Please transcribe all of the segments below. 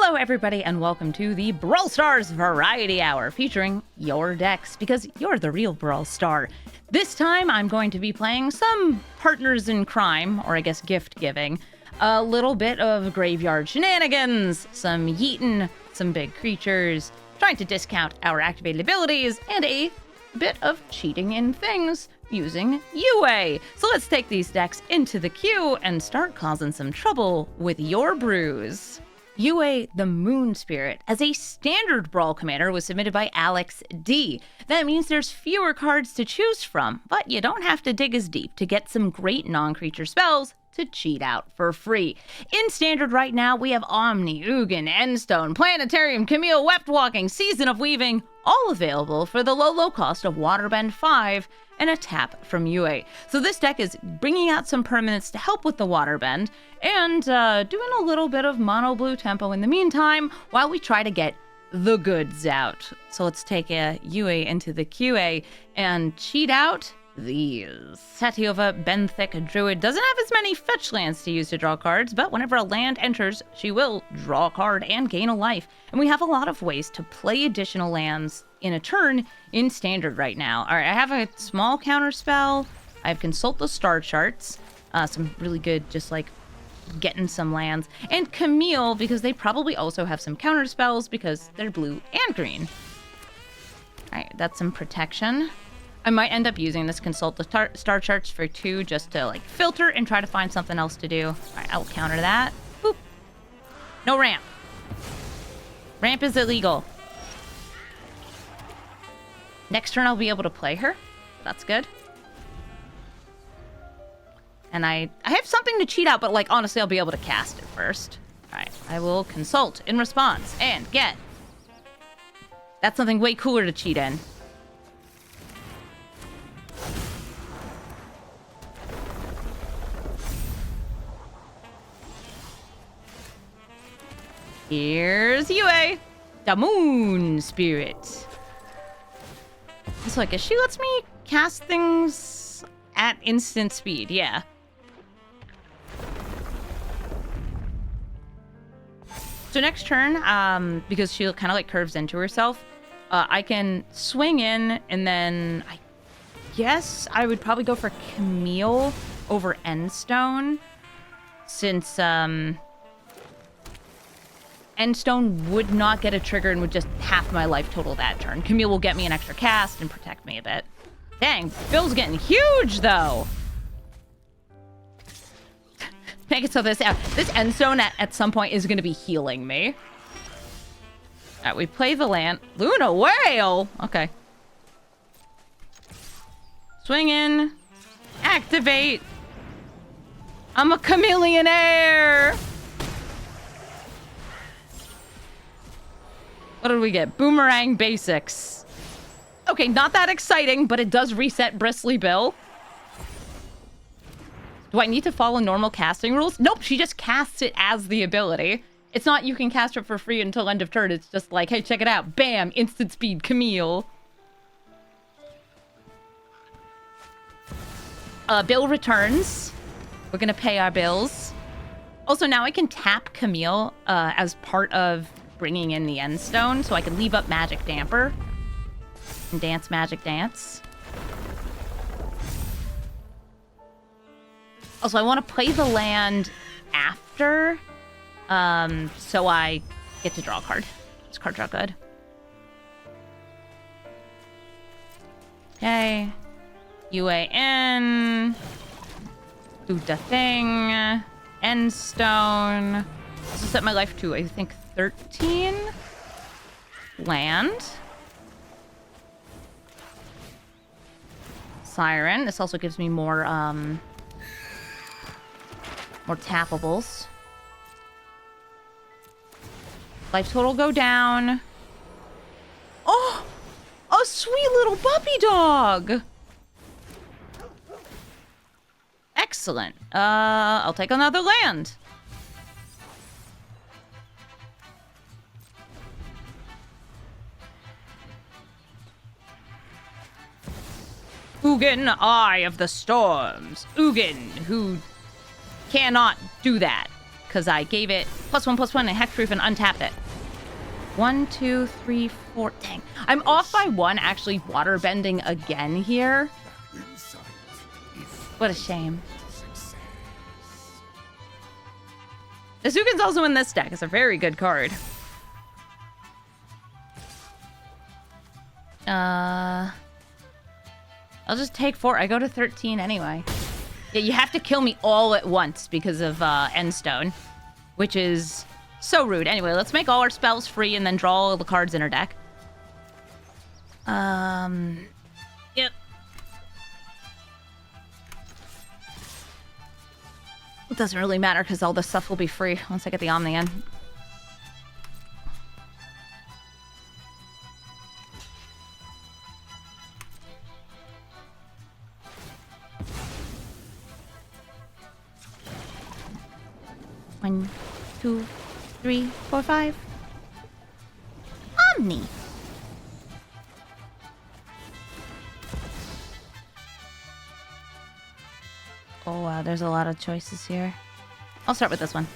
Hello everybody and welcome to the Brawl Stars Variety Hour featuring your decks because you're the real Brawl Star. This time I'm going to be playing some partners in crime, or I guess gift giving, a little bit of graveyard shenanigans, some yeetin', some big creatures, trying to discount our activated abilities, and a bit of cheating in things using UA. So let's take these decks into the queue and start causing some trouble with your brews. UA the Moon Spirit as a standard Brawl commander was submitted by Alex D. That means there's fewer cards to choose from, but you don't have to dig as deep to get some great non-creature spells to cheat out for free. In standard right now, we have Omni, Ugin, Endstone, Planetarium, Camille, Wept Walking, Season of Weaving, all available for the low cost of Waterbend 5 and a tap from UA. So this deck is bringing out some permanents to help with the Waterbend and doing a little bit of mono blue tempo in the meantime while we try to get the goods out. So let's take a UA into the QA and cheat out these. Satyova Benthic Druid doesn't have as many fetch lands to use to draw cards, but whenever a land enters, she will draw a card and gain a life. And we have a lot of ways to play additional lands in a turn in standard right now. All right, I have a small counter spell. I have Consult the Star Charts. Some really good, just like getting some lands. And Camille, because they probably also have some counter spells because they're blue and green. All right, that's some protection. I might end up using this Consult the Star Charts for 2 just to like filter and try to find something else to do. All right, I'll counter that. Boop. No ramp. Ramp is illegal. Next turn I'll be able to play her. That's good. And I have something to cheat out, but like honestly I'll be able to cast it first. All right, I will consult in response and get. That's something way cooler to cheat in. Here's UA, the Moon Spirit. So I guess she lets me cast things at instant speed, yeah. So next turn, because she kind of like curves into herself, I can swing in and then I guess I would probably go for Camille over Endstone since, Endstone would not get a trigger and would just half my life total that turn. Camille will get me an extra cast and protect me a bit. Dang, Bill's getting huge, though. Make it so this Endstone at some point is going to be healing me. All right, we play the land. Luna Whale! Okay. Swing in. Activate. I'm a chameleonaire! What did we get? Boomerang Basics. Okay, not that exciting, but it does reset Bristly Bill. Do I need to follow normal casting rules? Nope, she just casts it as the ability. It's not you can cast it for free until end of turn. It's just like, hey, check it out. Bam, instant speed, Camille. Bill returns. We're gonna pay our bills. Also, now I can tap Camille as part of bringing in the Endstone, so I can leave up Magic Damper and dance Magic Dance. Also, I want to play the land after, so I get to draw a card. This card draw good. Okay. UAN. Do the thing. Endstone. This will set my life to, I think, 13 land. Siren. This also gives me more tappables. Life total go down. Oh, a sweet little puppy dog. Excellent. I'll take another land. Ugin, Eye of the Storms. Ugin, who cannot do that, because I gave it +1/+1 and hexproof and untapped it. 1, 2, 3, 4. Dang. I'm off by 1 actually waterbending again here. What a shame. Isugen's also in this deck. It's a very good card. I'll just take 4. I go to 13 anyway. Yeah, you have to kill me all at once because of Endstone, which is so rude. Anyway, let's make all our spells free and then draw all the cards in our deck. Yep. It doesn't really matter because all this stuff will be free once I get the Omni in. One, 2, 3, 4, 5. Omni. Oh wow, there's a lot of choices here. I'll start with this one.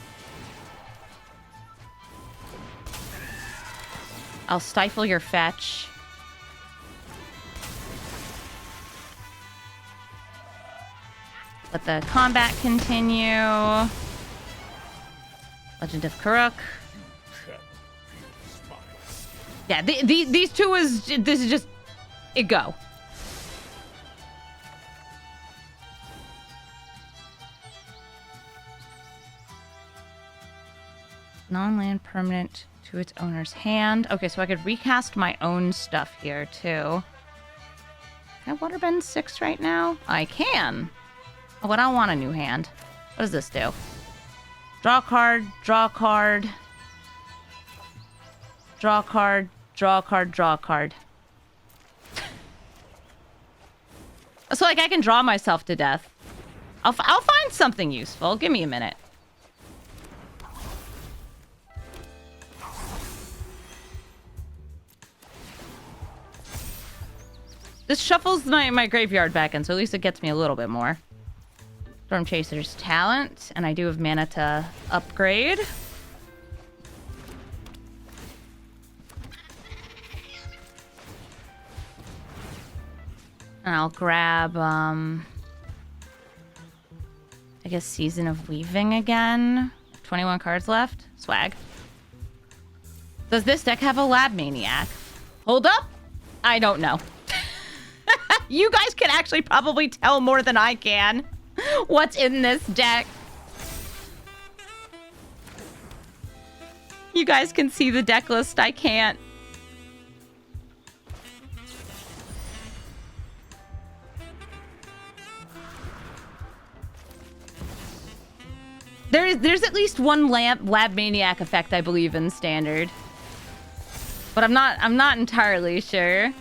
I'll stifle your fetch. Let the combat continue. Legend of Karuk. Yeah, these two this is just it go. Non-land permanent to its owner's hand. Okay, so I could recast my own stuff here too. Can I waterbend 6 right now? I can. Oh, but I don't want a new hand. What does this do? Draw a card, draw a card. Draw a card, draw a card, draw a card. So, like, I can draw myself to death. I'll find something useful. Give me a minute. This shuffles my graveyard back in, so at least it gets me a little bit more. Storm Chaser's talent, and I do have mana to upgrade. And I'll grab, I guess Season of Weaving again. 21 cards left. Swag. Does this deck have a Lab Maniac? Hold up. I don't know. You guys can actually probably tell more than I can what's in this deck. You guys can see the deck list. I can't. There's at least one Lab Maniac effect, I believe, in Standard. But I'm not entirely sure.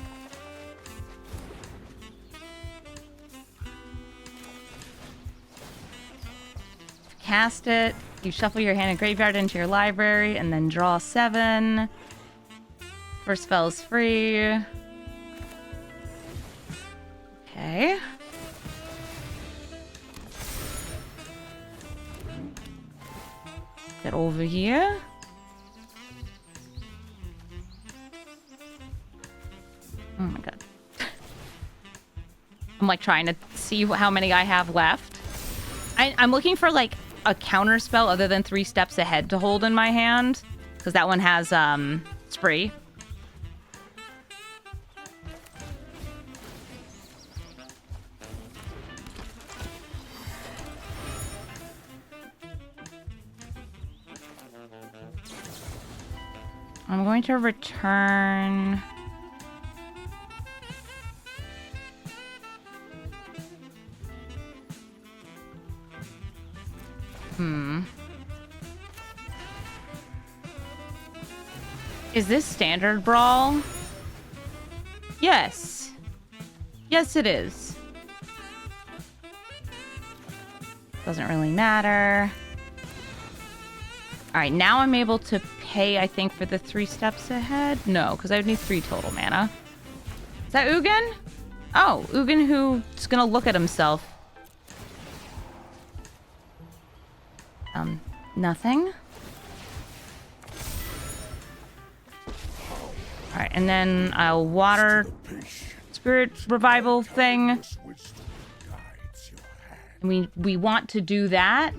Cast it. You shuffle your hand and graveyard into your library and then draw 7. First spell is free. Okay. Get over here. Oh my god. I'm like trying to see how many I have left. I'm looking for like a counter spell other than 3 steps ahead to hold in my hand, because that one has spree. I'm going to return Is this standard Brawl? Yes. Yes, it is. Doesn't really matter. Alright, now I'm able to pay, I think, for the 3 steps ahead. No, because I would need 3 total mana. Is that Ugin? Oh, Ugin who's gonna look at himself. Nothing. All right, and then I'll water spirit revival thing. And we want to do that.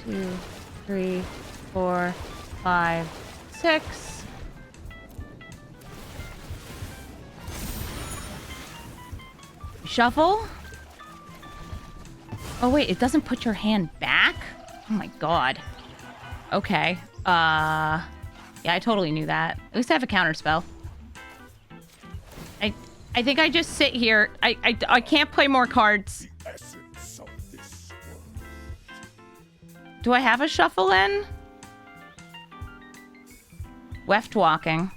2, 3, 4, 5, 6. Shuffle. Oh wait, it doesn't put your hand back? Oh my god. Okay. Yeah, I totally knew that. At least I have a counter spell. I think I just sit here. I can't play more cards. Do I have a shuffle in? Weft walking.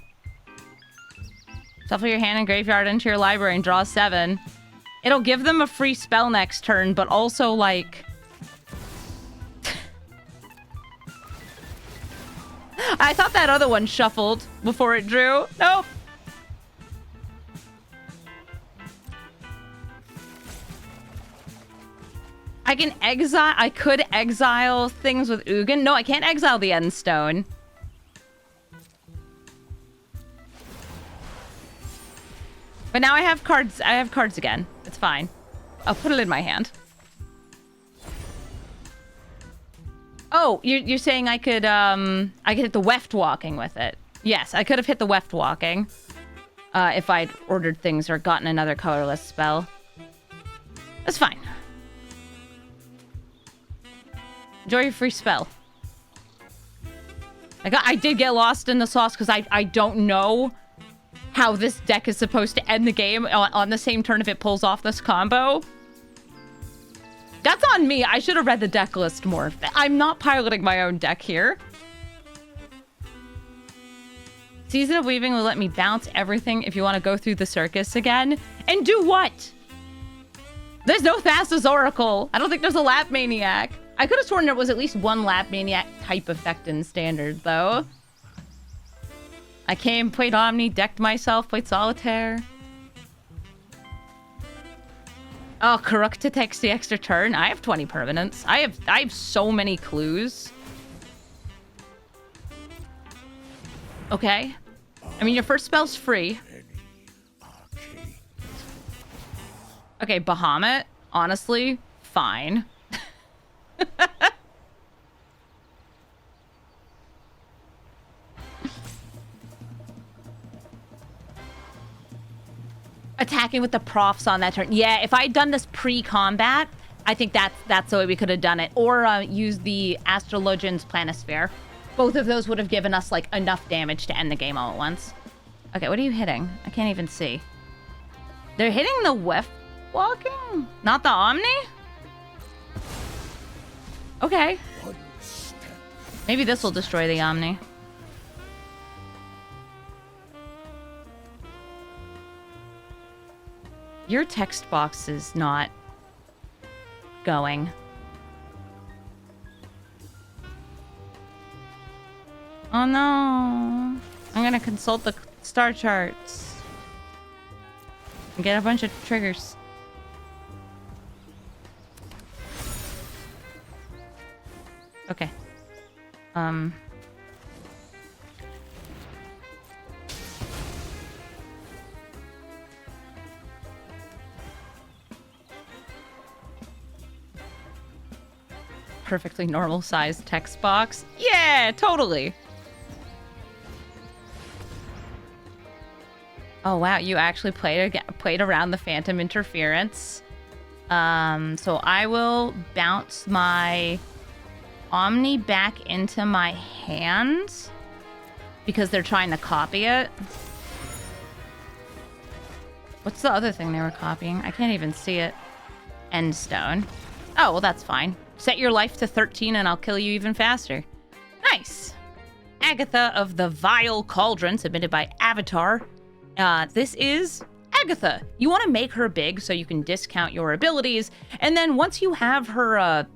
Shuffle your hand and graveyard into your library and draw 7. It'll give them a free spell next turn, but also, like... I thought that other one shuffled before it drew. Nope. I can exile... I could exile things with Ugin. No, I can't exile the End Stone. But now I have cards. I have cards again. It's fine. I'll put it in my hand. Oh, you're saying I could hit the Weft walking with it. Yes, I could have hit the Weft walking. If I'd ordered things or gotten another colorless spell. That's fine. Enjoy your free spell. I did get lost in the sauce because I don't know how this deck is supposed to end the game on the same turn if it pulls off this combo. That's on me. I should have read the deck list more. I'm not piloting my own deck here. Season of Weaving will let me bounce everything if you want to go through the circus again. And do what? There's no Thassa's Oracle. I don't think there's a Lap Maniac. I could have sworn there was at least one Lap Maniac type effect in Standard, though. I came, played Omni, decked myself, played Solitaire. Oh, Karukta takes the extra turn. I have 20 permanents. I have so many clues. Okay. I mean, your first spell's free. Okay, Bahamut. Honestly, fine. Attacking with the profs on that turn. Yeah, if I had done this pre-combat, I think that's the way we could have done it. Or use the Astrologian's Planisphere. Both of those would have given us, like, enough damage to end the game all at once. Okay, what are you hitting? I can't even see. They're hitting the Weft walking? Not the Omni? Okay. Maybe this will destroy the Omni. Your text box is not going. Oh no. I'm gonna consult the star charts and get a bunch of triggers. Okay. Perfectly normal sized text box. Yeah, totally. Oh wow, you actually played around the Phantom Interference. So I will bounce my Omni back into my hand because they're trying to copy it. What's the other thing they were copying? I can't even see it. End Stone. Oh, well, that's fine. Set your life to 13 and I'll kill you even faster. Nice. Agatha of the Vile Cauldron, submitted by Avatar. This is Agatha. You want to make her big so you can discount your abilities. And then once you have her,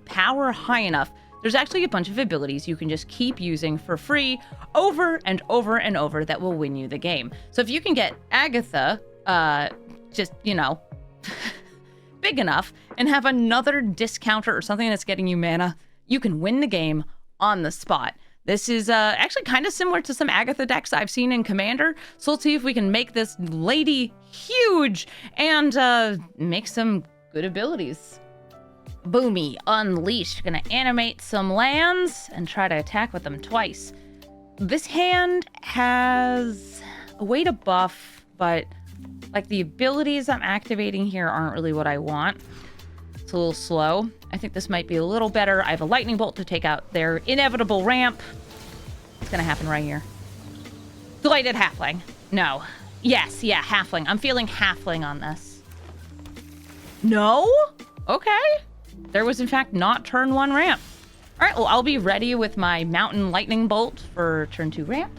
power high enough, there's actually a bunch of abilities you can just keep using for free over and over and over that will win you the game. So if you can get Agatha, big enough and have another discounter or something that's getting you mana, you can win the game on the spot. This is actually kind of similar to some Agatha decks I've seen in Commander. So let's see if we can make this lady huge and make some good abilities. Boomy, Unleashed. Gonna animate some lands and try to attack with them twice. This hand has a way to buff, but like the abilities I'm activating here aren't really what I want. It's a little slow. I think this might be a little better. I have a lightning bolt to take out their inevitable ramp. It's gonna happen right here. Delighted Halfling. No. Yes, yeah, Halfling. I'm feeling Halfling on this. No? Okay. There was in fact not turn 1 ramp. All right, well, I'll be ready with my Mountain Lightning Bolt for turn 2 ramp.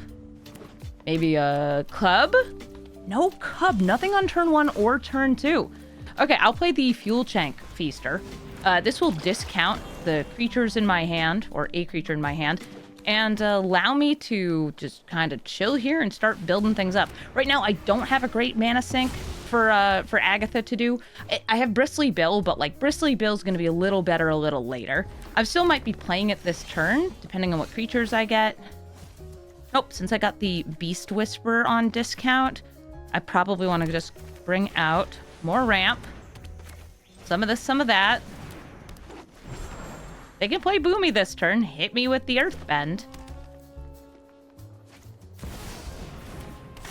Maybe a Cub? No Cub, nothing on turn 1 or turn 2. Okay, I'll play the Fuel Tank Feaster. This will discount the creatures in my hand, or a creature in my hand, and allow me to just kind of chill here and start building things up. Right now, I don't have a great mana sink for Agatha to do. I have Bristly Bill, but like Bristly Bill's going to be a little better a little later. I still might be playing it this turn, depending on what creatures I get. Nope, since I got the Beast Whisperer on discount, I probably want to just bring out more ramp. Some of this, some of that. They can play Boomy this turn. Hit me with the Earthbend.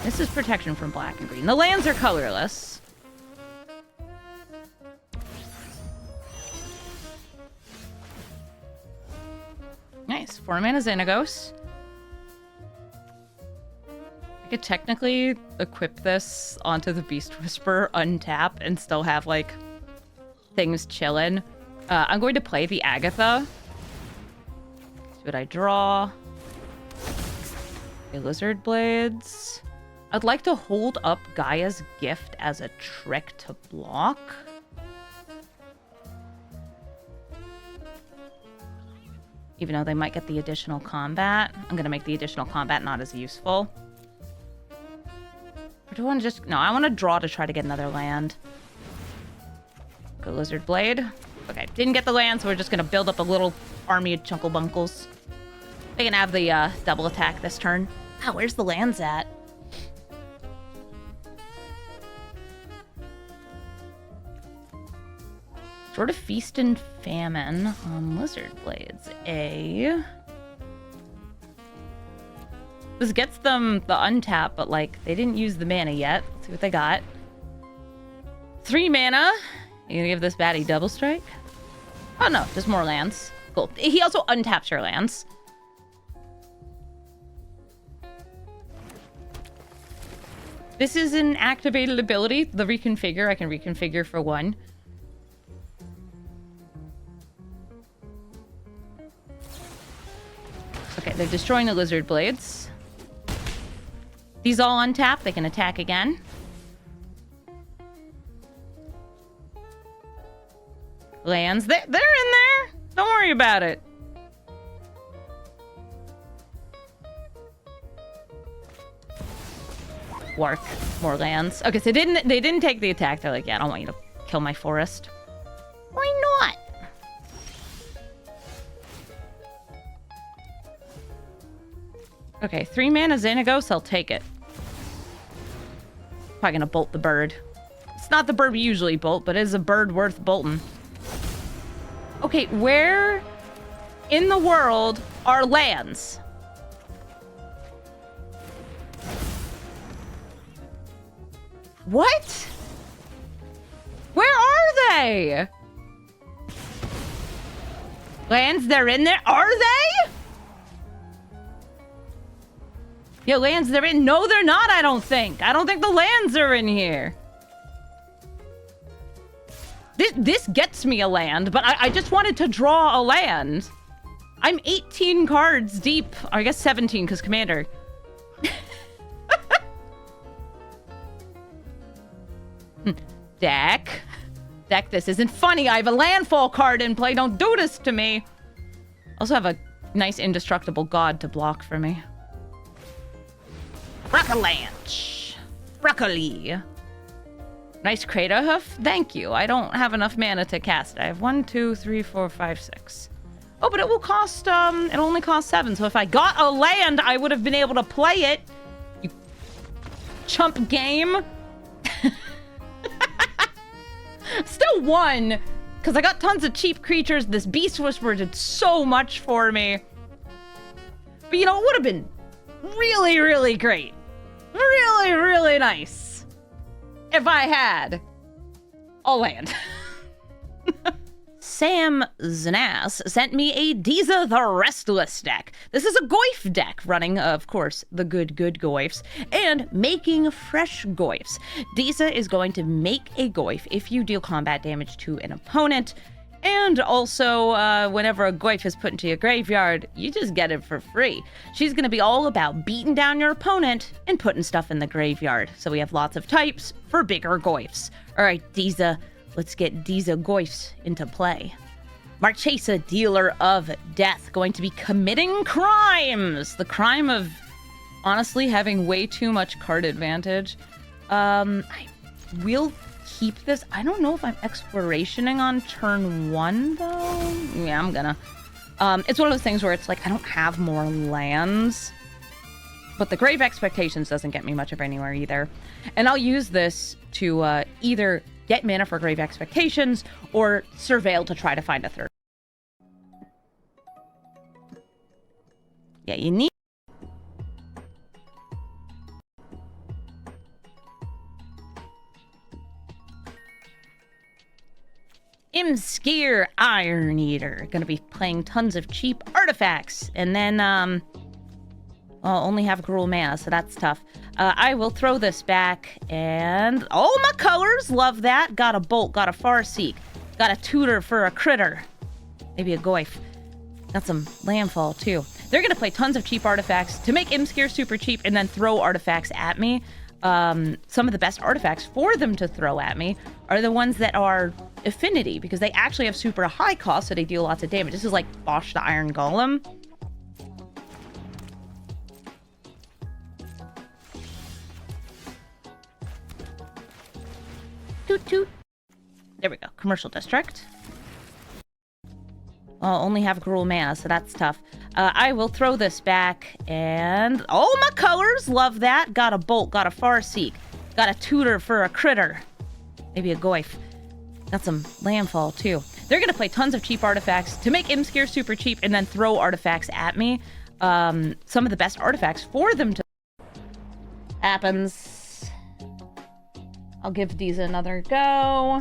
This is protection from black and green. The lands are colorless. Nice. 4 mana Xenagos. I could technically equip this onto the Beast Whisperer, untap, and still have, like, things chillin'. I'm going to play the Agatha. See what I draw. Okay, Lizard Blades. I'd like to hold up Gaia's Gift as a trick to block. Even though they might get the additional combat. I'm going to make the additional combat not as useful. Or do I want to just... No, I want to draw to try to get another land. Go Lizard Blade. Okay, didn't get the land, so we're just going to build up a little army of Chunkle Bunkles. They can have the double attack this turn. Ah, where's the lands at? Sort of Feast and Famine on Lizard Blades. This gets them the untap, but like they didn't use the mana yet. Let's see what they got. 3 mana. You gonna give this baddie double strike? Oh no, just more lands. Cool. He also untaps your lands. This is an activated ability. The reconfigure, I can reconfigure for 1. Okay, they're destroying the Lizard Blades. These all untap, they can attack again. Lands, they're in there. Don't worry about it. Work, more lands. Okay, so they didn't take the attack. They're like, yeah, I don't want you to kill my forest. Why not? Okay, 3 mana Xenagos, I'll take it. Probably gonna bolt the bird. It's not the bird we usually bolt, but it is a bird worth bolting. Okay, where in the world are lands? What? Where are they? Lands, they're in there? Are they? Yeah, lands, they're in. No, they're not, I don't think. I don't think the lands are in here. This gets me a land, but I just wanted to draw a land. I'm 18 cards deep. Or I guess 17, because Commander. Deck, this isn't funny. I have a landfall card in play. Don't do this to me. Also have a nice indestructible god to block for me. Broccolanch. Broccoli. Nice Kratos hoof. Thank you. I don't have enough mana to cast it. I have 1, 2, 3, 4, 5, 6. Oh, but it will cost, it only costs 7. So if I got a land, I would have been able to play it. You chump game. Still won, because I got tons of cheap creatures. This Beast Whisperer did so much for me. But, you know, it would have been really, really great. Really, really nice if I had a land. Sam Znas sent me a Disa the Restless deck. This is a Goyf deck running, of course, the good Goyfs, and making fresh Goyfs. Disa is going to make a Goyf if you deal combat damage to an opponent, and also whenever a Goyf is put into your graveyard, you just get it for free. She's going to be all about beating down your opponent and putting stuff in the graveyard. So we have lots of types for bigger Goyfs. All right, Disa. Let's get Disa Goyfs into play. Marchesa, Dealer of Death, going to be committing crimes. The crime of, honestly, having way too much card advantage. I will keep this. I don't know if I'm explorationing on turn 1, though. Yeah, I'm gonna. It's one of those things where it's like, I don't have more lands. But the Grave Expectations doesn't get me much of anywhere either. And I'll use this to either get mana for Grave Expectations, or Surveil to try to find a third. Yeah, you need... Imskir Iron Eater. Gonna be playing tons of cheap artifacts. And then, I'll only have Gruul mana, so that's tough. I will throw this back, and all my colors, love that. Got a Bolt, got a Farseek, got a Tutor for a Critter. Maybe a Goyf. Got some Landfall, too. They're going to play tons of cheap artifacts to make Imskir super cheap and then throw artifacts at me. Some of the best artifacts for them to throw at me are the ones that are Affinity, because they actually have super high cost, so they deal lots of damage. This is like Bosch the Iron Golem. Toot toot. There we go. Commercial District. I'll only have Gruul mana, so that's tough. I will throw this back, and all my colors, love that. Got a Bolt, got a Farseek, got a Tutor for a Critter. Maybe a Goyf. Got some Landfall, too. They're going to play tons of cheap artifacts to make Imskir super cheap and then throw artifacts at me. Some of the best artifacts for them to... Happens. I'll give these another go.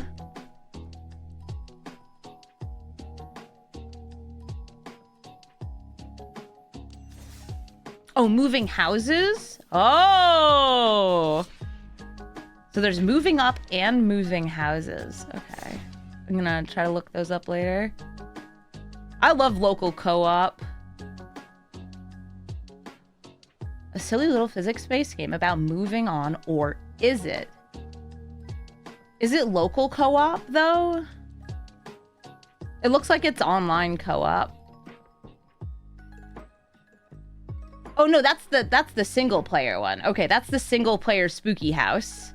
Oh, moving houses? Oh! So there's moving up and moving houses. Okay. I'm gonna try to look those up later. I love local co-op. A silly little physics-based game about moving on, or is it? Is it local co-op, though? It looks like it's online co-op. Oh, no, that's the single-player one. Okay, that's the single-player spooky house.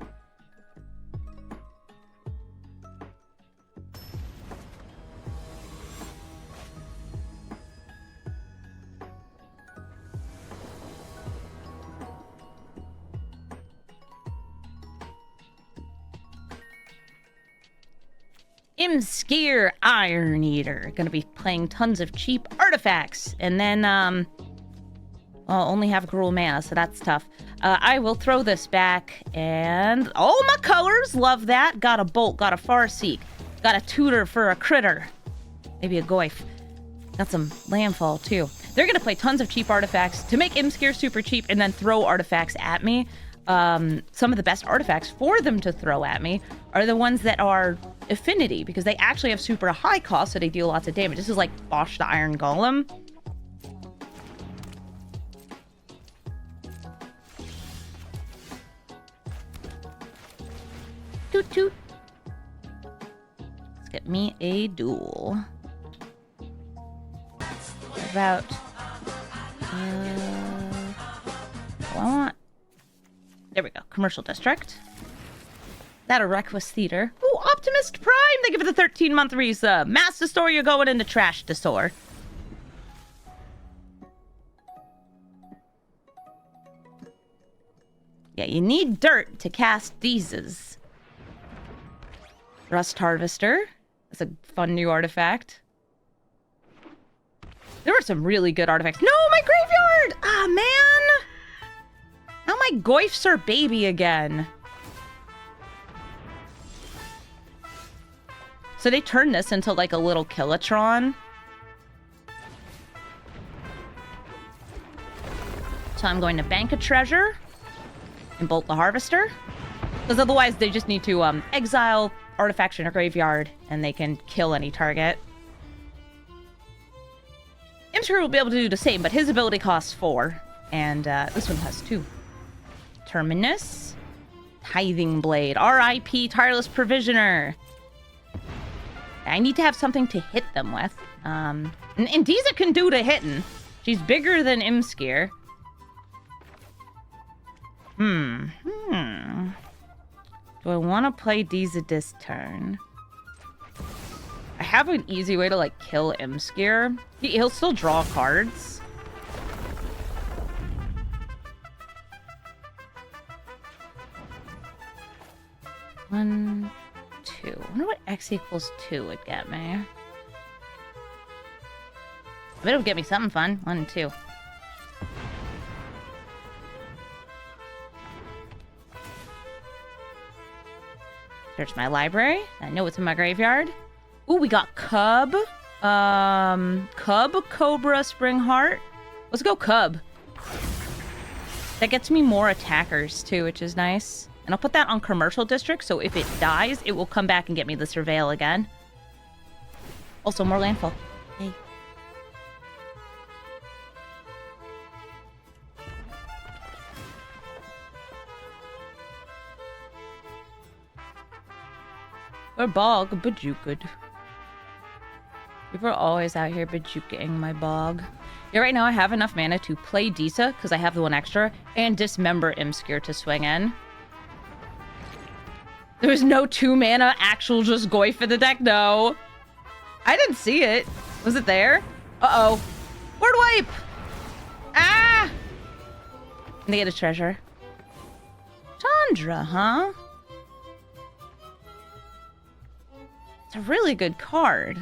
Imskir Iron Eater. Gonna be playing tons of cheap artifacts. And then, I'll only have Gruul mana, so that's tough. I will throw this back, and all my colors, love that. Got a Bolt, got a Farseek, got a Tutor for a Critter. Maybe a Goyf. Got some Landfall, too. They're gonna play tons of cheap artifacts to make Imskir super cheap and then throw artifacts at me. Some of the best artifacts for them to throw at me are the ones that are Affinity, because they actually have super high cost, so they deal lots of damage. This is like Bosch the Iron Golem. Toot toot. Let's get me a duel. What about... I want... There we go. Commercial District. That a Request Theater. Ooh, Optimist Prime! Thank you for the 13-month resub. Master Store, you're going into Trash to Store. Yeah, you need dirt to cast Disas. Rust Harvester. That's a fun new artifact. There were some really good artifacts. No, my graveyard! Ah, man! Now my Goyfs are baby again. So they turned this into like a little Killatron. So I'm going to bank a treasure and bolt the Harvester. Because otherwise they just need to exile artifacts in a graveyard and they can kill any target. Emissary will be able to do the same, but his ability costs 4. And this one has 2. Terminus. Tithing Blade. R.I.P. Tireless Provisioner. I need to have something to hit them with. And Disa can do the hitting. She's bigger than Imskir. Do I want to play Disa this turn? I have an easy way to, like, kill Imskir. He'll still draw cards. One, 2. I wonder what X equals 2 would get me. I bet it would get me something fun. 1 and 2. Search my library. I know what's in my graveyard. Ooh, we got Cub. Cub, Cobra, Spring Heart. Let's go Cub. That gets me more attackers too, which is nice. And I'll put that on Commercial District, so if it dies, it will come back and get me the Surveil again. Also, more landfall. Yay. Or bog, bajuked. People are always out here bajuking my bog. Yeah, right now I have enough mana to play Disa, because I have the 1 extra, and dismember Imskir to swing in. There was no 2 mana actual just Goyf in the deck? No. I didn't see it. Was it there? Uh-oh. Word wipe! Ah! And they get a treasure. Chandra, huh? It's a really good card.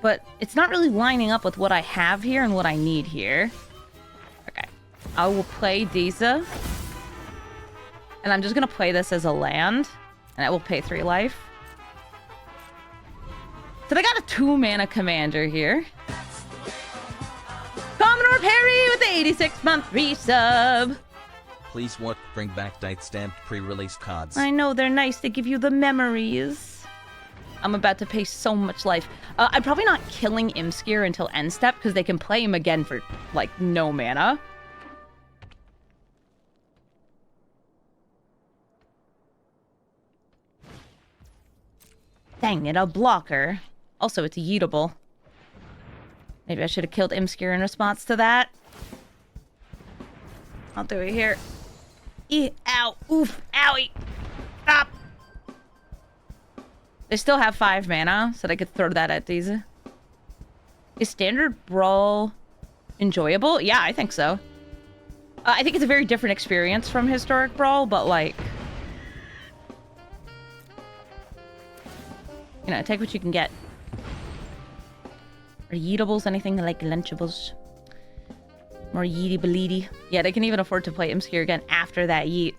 But it's not really lining up with what I have here and what I need here. Okay. I will play Disa. And I'm just going to play this as a land. And I will pay 3 life. So they got a 2 mana commander here. Commodore Perry with the 86-month resub. Please bring back date-stamped pre-release cards. I know, they're nice. They give you the memories. I'm about to pay so much life. I'm probably not killing Imskir until end step, because they can play him again for, like, no mana. Dang it, a blocker. Also, it's yeetable. Maybe I should have killed Imskir in response to that. I'll do it here. Ow. Oof. Owie. Stop. They still have 5 mana, so I could throw that at these. Is Standard Brawl enjoyable? Yeah, I think so. I think it's a very different experience from Historic Brawl, but, like... You know, take what you can get. Are yeetables anything like Lunchables? More yeety bleedy. Yeah, they can even afford to play Imskir again after that yeet.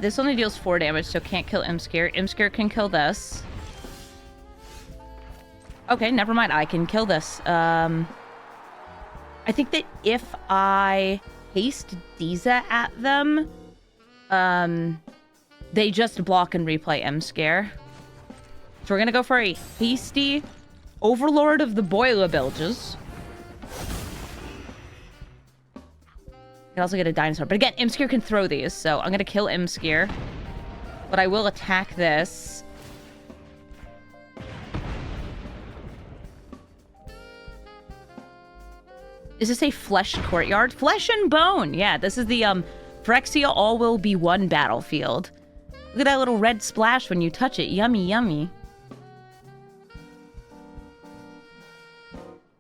This only deals 4 damage, so can't kill Imskir. Imskir can kill this. Okay, never mind. I can kill this. I think that if I haste Disa at them, they just block and replay Imskir. So we're gonna go for a hasty Overlord of the Boiler Bilges. You can also get a dinosaur. But again, Imskir can throw these, so I'm gonna kill Imskir. But I will attack this. Is this a flesh courtyard? Flesh and bone. Yeah, this is the Phyrexia all will be one battlefield. Look at that little red splash when you touch it. Yummy, yummy.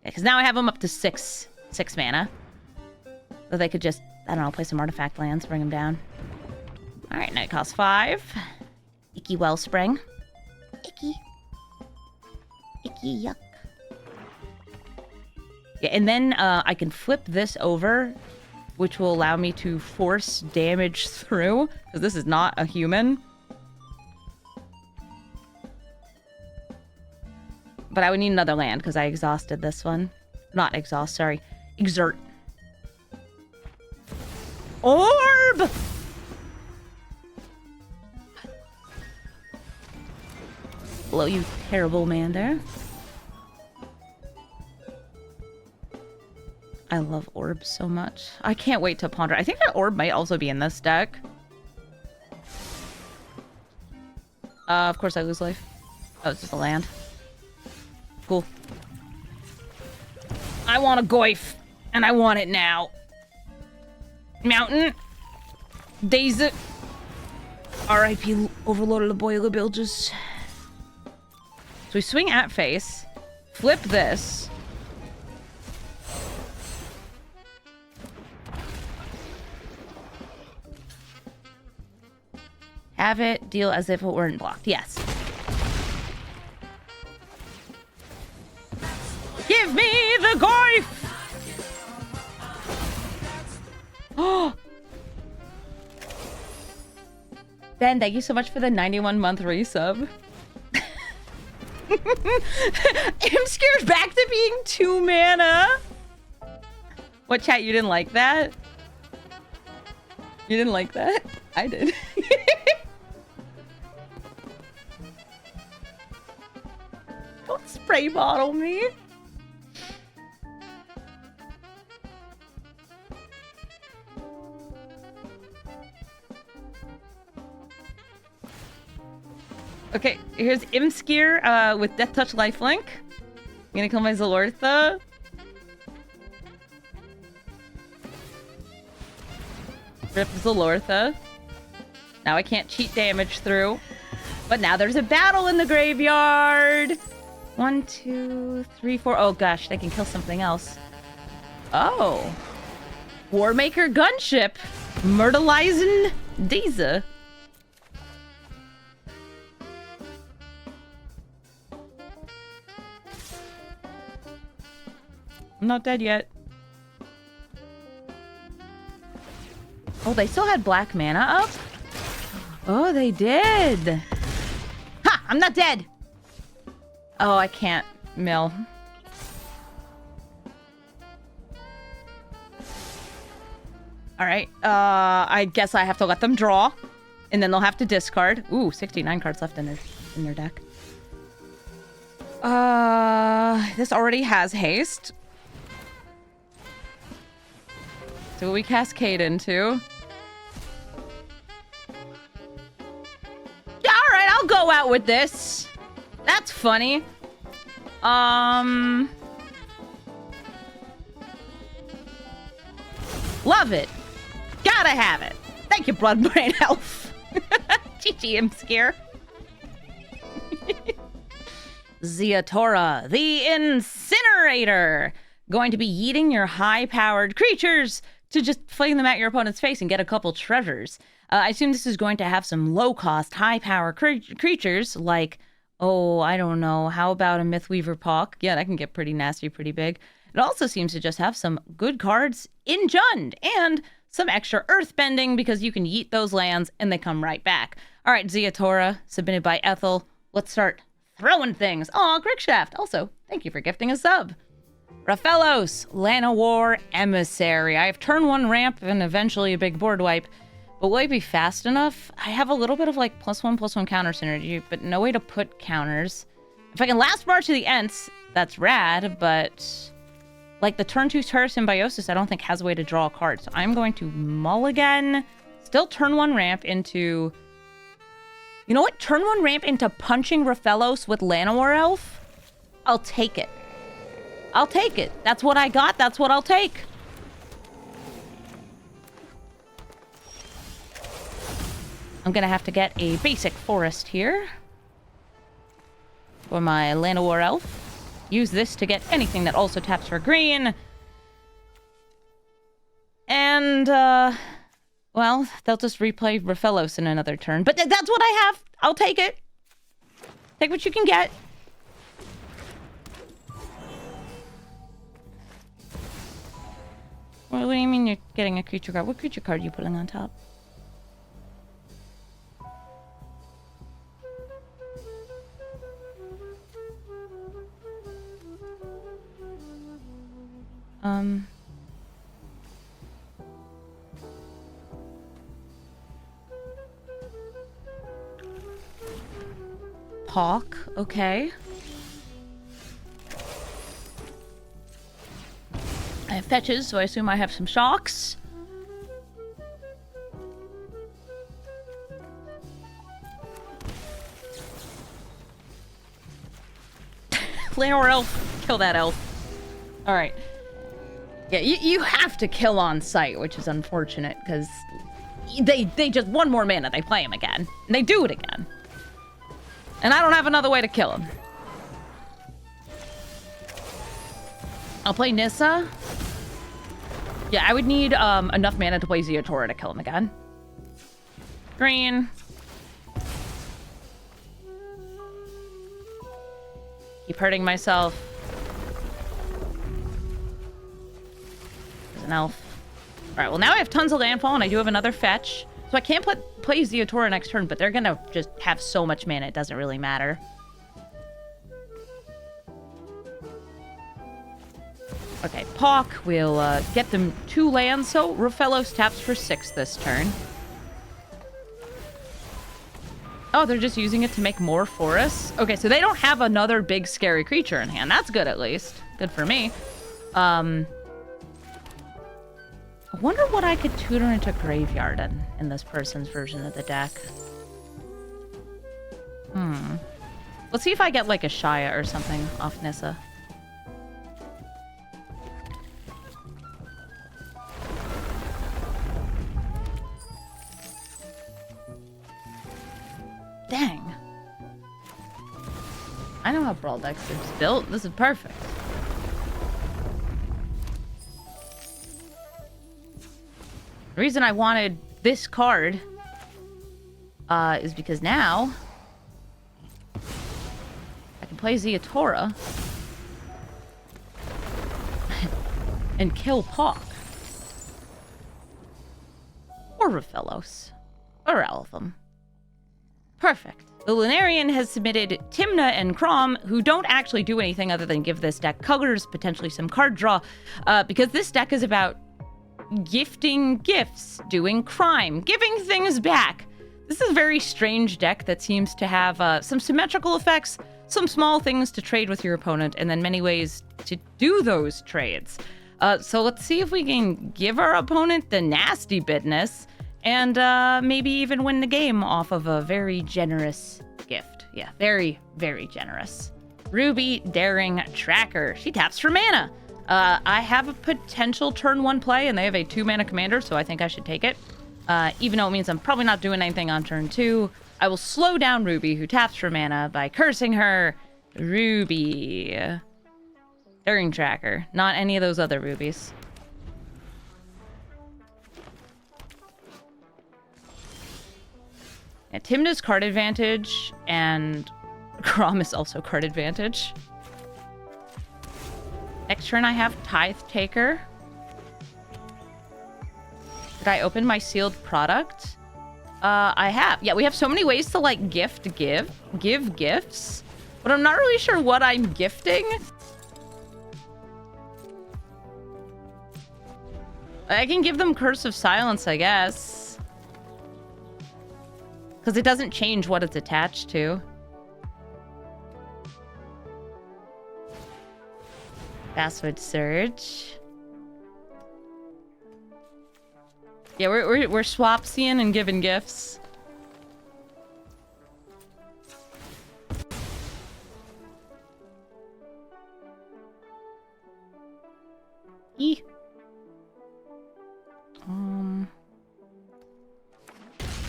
Because now I have them up to six mana. So they could just, I don't know, play some artifact lands, bring them down. All right, night cost 5. Icky Wellspring. Icky. Icky yuck. Yeah, and then I can flip this over, which will allow me to force damage through, because this is not a human. But I would need another land, because I exhausted this one. Not exhaust, sorry. Exert. Orb! Hello, you terrible man there. I love orbs so much. I can't wait to ponder. I think that orb might also be in this deck. Of course I lose life. Oh, it's just a land. Cool. I want a Goyf, and I want it now. Mountain. Disa. R.I.P. Overlord of the Boiler Bilges. So we swing at face. Flip this. Have it deal as if it weren't blocked. Yes. Give me the Goyf! Oh! Ben, thank you so much for the 91-month resub. I'm scared back to being 2 mana. What, chat? You didn't like that? You didn't like that? I did. Don't spray bottle me. Okay, here's Imskir with Death Touch Lifelink. I'm gonna kill my Zalortha. Rip Zalortha. Now I can't cheat damage through. But now there's a battle in the graveyard. 1, 2, 3, 4. Oh gosh, they can kill something else. Oh. Warmaker Gunship. Myrtleizing Disa. I'm not dead yet. Oh, they still had black mana up? Oh, they did. Ha! I'm not dead. Oh, I can't mill. All right. I guess I have to let them draw, and then they'll have to discard. Ooh, 69 cards left in their deck. This already has haste. So we cascade into. Alright, I'll go out with this. That's funny. Love it. Gotta have it. Thank you, Bloodbrain Elf. GG, Imskir. Ziatora, the Incinerator. Going to be yeeting your high-powered creatures to just fling them at your opponent's face and get a couple treasures. I assume this is going to have some low-cost, high-power creatures like, oh, I don't know, how about a Mythweaver Pawk? Yeah, that can get pretty nasty, pretty big. It also seems to just have some good cards in Jund and some extra earthbending because you can yeet those lands and they come right back. All right, Ziatora, submitted by Ethel. Let's start throwing things. Aw, Crickshaft. Also, thank you for gifting a sub. Rofellos, Llanowar, Emissary. I have turn 1 ramp and eventually a big board wipe. But will I be fast enough? I have a little bit of like +1/+1 counter synergy, but no way to put counters. If I can last March to the Ents, that's rad, but like the turn 2 Terra Symbiosis, I don't think has a way to draw a card. So I'm going to mulligan, still turn 1 ramp into... You know what? Turn 1 ramp into punching Rofellos with Llanowar Elf? I'll take it. I'll take it. That's what I got. That's what I'll take. I'm gonna have to get a basic forest here for my Llanowar elf. Use this to get anything that also taps for green. And, well, they'll just replay Rofellos in another turn. But that's what I have. I'll take it. Take what you can get. What do you mean you're getting a creature card? What creature card are you putting on top? Hawk, okay. I have fetches, so I assume I have some shocks. Llanowar elf, kill that elf. All right. Yeah, you have to kill on sight, which is unfortunate because they just one more mana, they play him again, and they do it again. And I don't have another way to kill him. I'll play Nissa. Yeah, I would need enough mana to play Ziatora to kill him again. Green. Keep hurting myself. There's an elf. Alright, well now I have tons of landfall and I do have another fetch. So I can't play Ziatora next turn, but they're gonna just have so much mana, it doesn't really matter. Okay, Pawk will get them 2 lands, so Rofellos taps for 6 this turn. Oh, they're just using it to make more forests? Okay, so they don't have another big scary creature in hand. That's good, at least. Good for me. I wonder what I could tutor into Graveyard in this person's version of the deck. Let's see if I get, like, a Shia or something off Nissa. Dang. I know how Brawl decks is built. This is perfect. The reason I wanted this card is because now I can play Ziatora and kill Pawk. Or Rofellos. Or all of them. Perfect. The Lunarian has submitted Timna and Kraum, who don't actually do anything other than give this deck colors, potentially some card draw, because this deck is about gifting gifts, doing crime, giving things back. This is a very strange deck that seems to have some symmetrical effects, some small things to trade with your opponent, and then many ways to do those trades. So let's see if we can give our opponent the nasty business and maybe even win the game off of a very generous gift. Yeah, very, very generous. Ruby Daring Tracker. She taps for mana. I have a potential turn 1 play, and they have a 2-mana commander, so I think I should take it. Even though it means I'm probably not doing anything on turn 2. I will slow down Ruby, who taps for mana, by cursing her. Ruby. Daring Tracker. Not any of those other rubies. Yeah, Tymna's card advantage, and Kraum is also card advantage. Next turn I have Tithe Taker. Did I open my sealed product? I have. Yeah, we have so many ways to, like, give gifts. But I'm not really sure what I'm gifting. I can give them Curse of Silence, I guess. Because it doesn't change what it's attached to. Password Surge. Yeah, we're swapsying and giving gifts. E.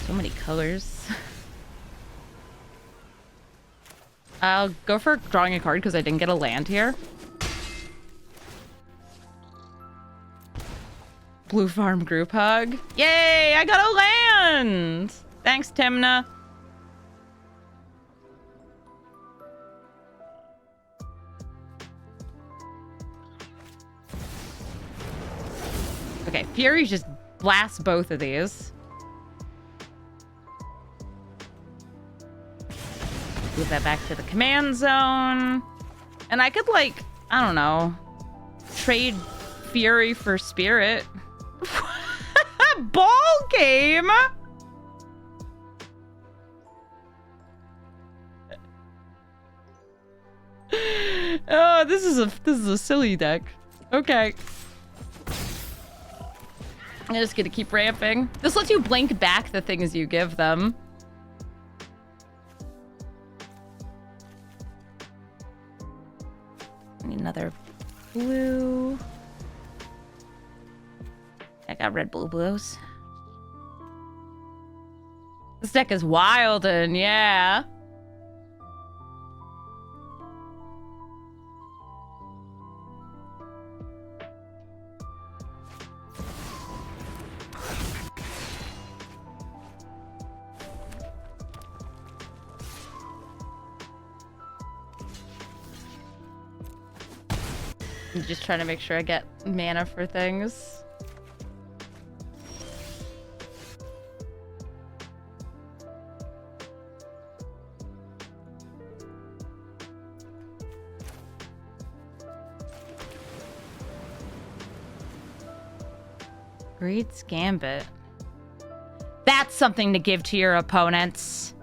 So many colors. I'll go for drawing a card because I didn't get a land here. Blue Farm group hug. Yay! I got a land! Thanks, Tymna. Okay, Fury just blasts both of these. Move that back to the command zone. And I could, like, I don't know, trade Fury for Spirit. Ball game! Oh, this is a silly deck. Okay. I'm just gonna keep ramping. This lets you blink back the things you give them. Need another blue. I got red, blue, blues. This deck is wild and yeah. I'm just trying to make sure I get mana for things. Greed's Gambit. That's something to give to your opponents.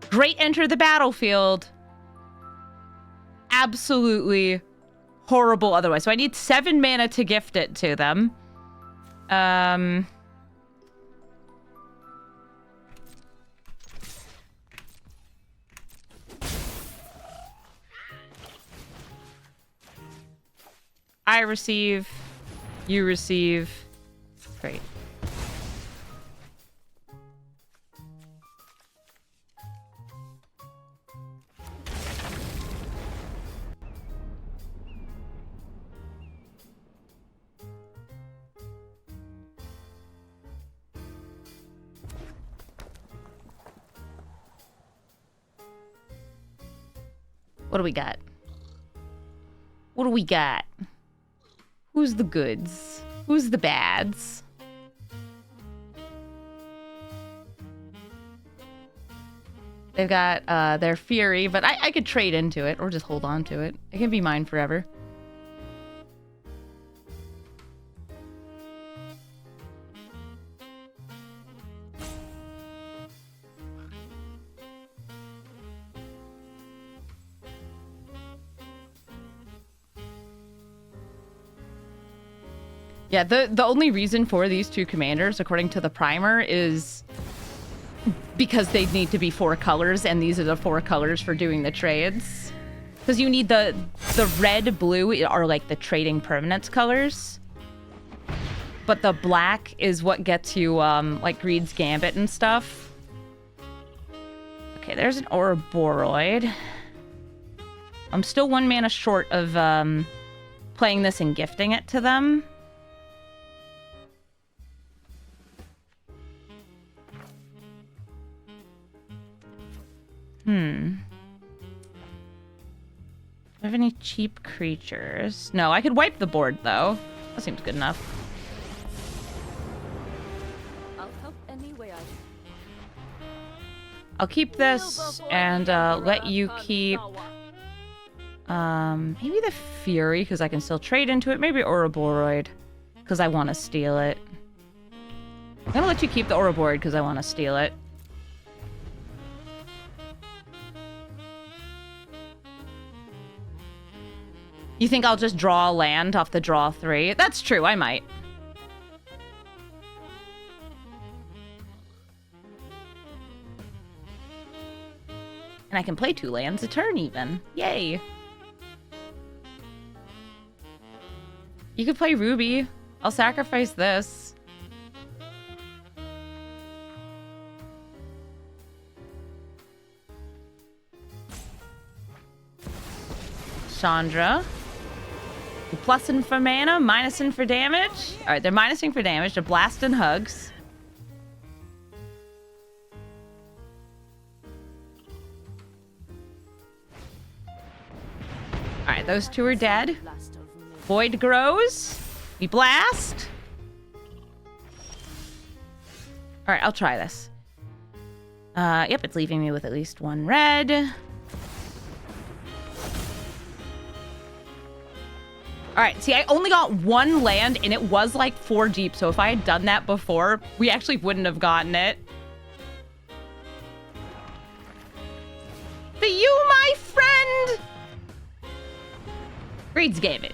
Great enter the battlefield. Absolutely horrible otherwise. So I need 7 mana to gift it to them. I receive. You receive. Great. What do we got? What do we got? Who's the goods? Who's the bads? They've got their Fury, but I could trade into it or just hold on to it. It can be mine forever. Yeah, the only reason for these two commanders, according to the primer, is because they need to be 4 colors, and these are the 4 colors for doing the trades. Because you need the red, blue are like the trading permanence colors. But the black is what gets you like Greed's Gambit and stuff. Okay, there's an Ouroboros. I'm still 1 mana short of playing this and gifting it to them. Do I have any cheap creatures? No, I could wipe the board, though. That seems good enough. I'll help any way I'll keep this and let you keep... maybe the Fury, because I can still trade into it. Maybe Ouroboros, because I want to steal it. I'm going to let you keep the Ouroboros, because I want to steal it. You think I'll just draw a land off the draw 3? That's true, I might. And I can play 2 lands a turn even. Yay! You could play Ruby. I'll sacrifice this. Chandra. Plussing for mana, minusing for damage. All right, they're minusing for damage. They're blasting hugs. All right, those two are dead. Void grows. We blast. All right, I'll try this. Yep, it's leaving me with at least one red. All right, see, I only got one land, and it was like 4 deep, so if I had done that before, we actually wouldn't have gotten it. To you, my friend! Greeds gave it.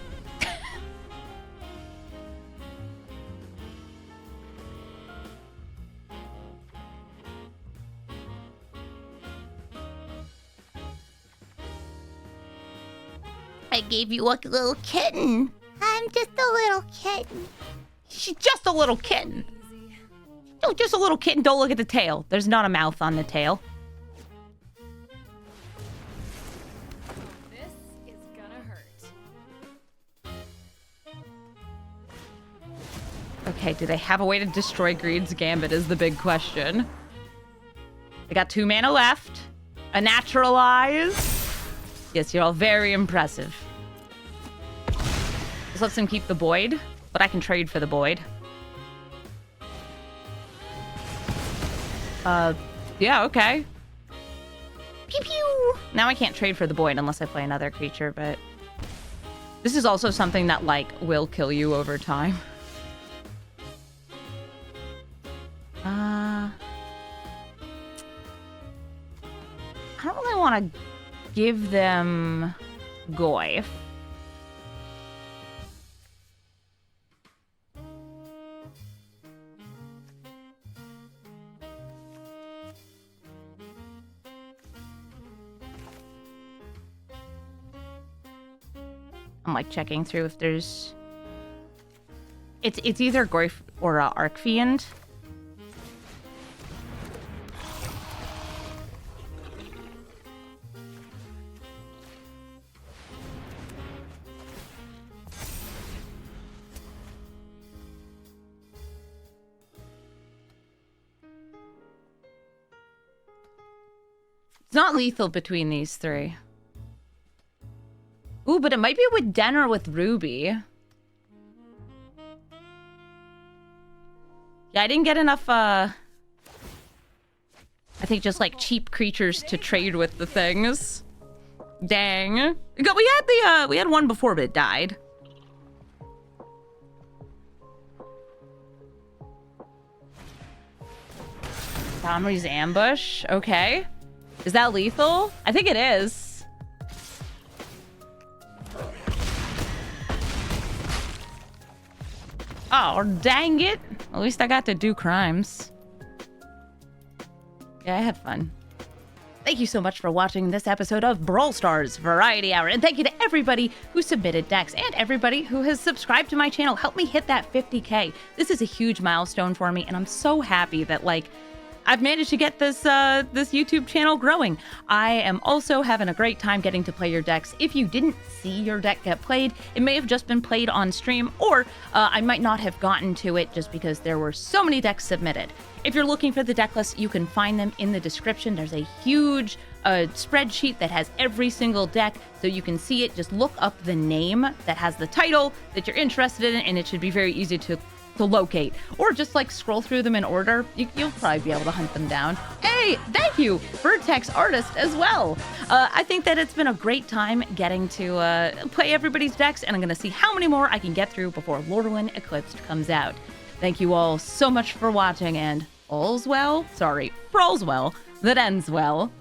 I gave you a little kitten. I'm just a little kitten. She's just a little kitten. Oh, just a little kitten. Don't look at the tail. There's not a mouth on the tail. This is gonna hurt. Okay, do they have a way to destroy Greed's Gambit is the big question. I got 2 mana left. A naturalize. Yes, you're all very impressive. This lets him keep the Void, but I can trade for the Void. Yeah, okay. Pew pew! Now I can't trade for the Void unless I play another creature, but... This is also something that, like, will kill you over time. I don't really want to give them Goyf. I'm like checking through if there's... It's either Goyf or Arcfiend. It's not lethal between these 3. Ooh, but it might be with Den or with Ruby. Yeah, I didn't get enough, I think just, like, cheap creatures to trade with the things. Dang. We had one before, but it died. Domri's Ambush. Okay. Is that lethal? I think it is. Oh, dang it. At least I got to do crimes. Yeah, I had fun. Thank you so much for watching this episode of Brawl Stars Variety Hour. And thank you to everybody who submitted decks and everybody who has subscribed to my channel. Help me hit that 50K. This is a huge milestone for me, and I'm so happy that, like, I've managed to get this this YouTube channel growing. I am also having a great time getting to play your decks. If you didn't see your deck get played, it may have just been played on stream, or I might not have gotten to it just because there were so many decks submitted. If you're looking for the deck list, you can find them in the description. There's a huge spreadsheet that has every single deck, so you can see it. Just look up the name that has the title that you're interested in, and it should be very easy to locate, or just like scroll through them in order. You'll probably be able to hunt them down. Hey, thank you, Vertex Artist, as well. I think that it's been a great time getting to play everybody's decks, and I'm gonna see how many more I can get through before Lorwyn Eclipsed comes out. Thank you all so much for watching, and all's well, sorry, brawl's well, that ends well.